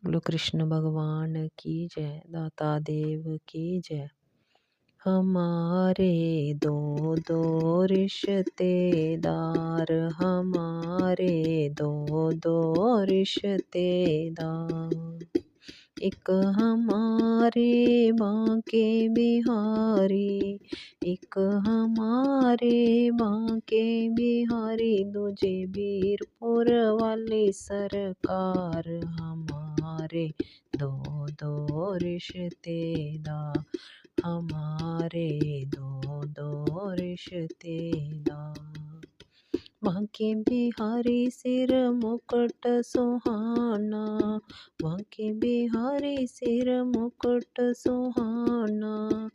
बोलो कृष्ण भगवान की जय, दाता देव की जय। हमारे दो दो रिश्तेदार, हमारे दो दो रिश्तेदार, एक हमारे बांके बिहारी, एक हमारे बांके बिहारी, दूजे वीरपुर वाली सरकार, हमारे दो दो रिश्तेदार, हमारे दो दो रिश्तेदार। बांके बिहारी सिर मुकुट सुहाना, बांके बिहारी सिर मुकुट सुहाना,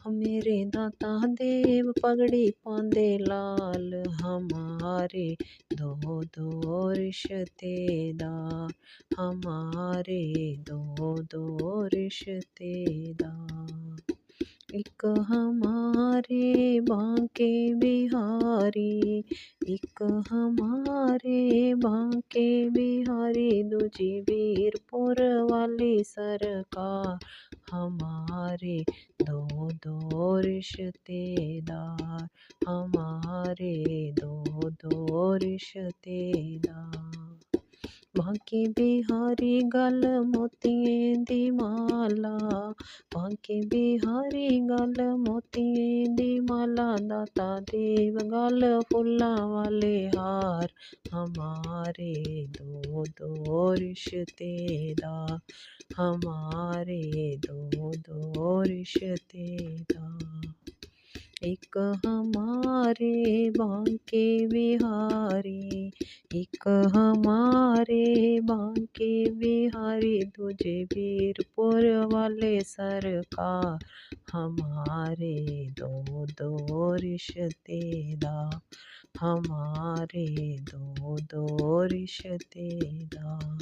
मेरे दाता देव पगड़ी पांदे लाल, हमारे दो दो रिश्तेदार, हमारे दो दो रिश्तेदार। एक हमारे बांके बिहारी, एक हमारे बांके बिहारी, दूजी वीरपुर वाली सरकार, हमारे दो दो रिश्तेदार, हमारे दो दो रिश्तेदार। बांके बिहारी गल मोतियें दी माला, बांके बिहारी गल मोतियें दी माला, दाता देव गल फुल्लां वाले हार, हमारे दो दो रिश्तेदार, हमारे दो दो रिश्तेदार। एक हमारे बांके बिहारी, एक हमारे बांके बिहारी, दूजे वीरपुर वाले सरकार, हमारे दो दो रिश्तेदार, हमारे दो दो रिश्तेदार।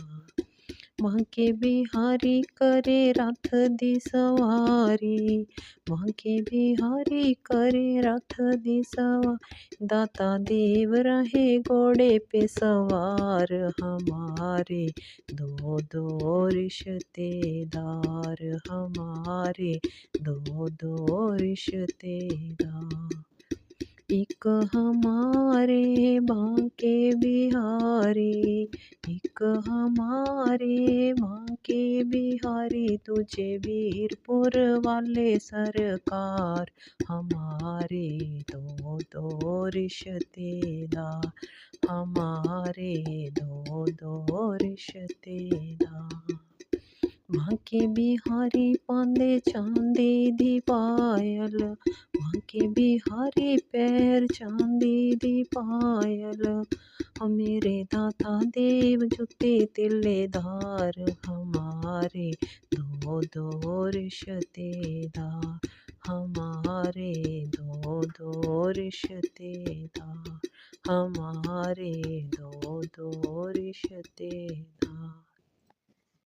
बांके बिहारी करे रथ दी सवारी, बांके बिहारी करे रथ दी सवारी, दाता देव रहे घोड़े पे सवार, हमारे दो दो रिश्तेदार, हमारे दो दो रिश्तेदार। एक हमारे बांके बिहारी, एक हमारे बांके बिहारी, तुझे वीरपुर वाले सरकार, हमारे दो दो रिश्तेदार, हमारे दो दो रिश्तेदार। बांके बिहारी पांदे चांदी दी पायल, बांके बिहारी पैर चांदी दी पायल, मेरे दाता देव जुत्ते तिल्लेदार, हमारे दो दो रिश्तेदार, हमारे दो दो रिश्तेदार, हमारे दो दो रिश्तेदार।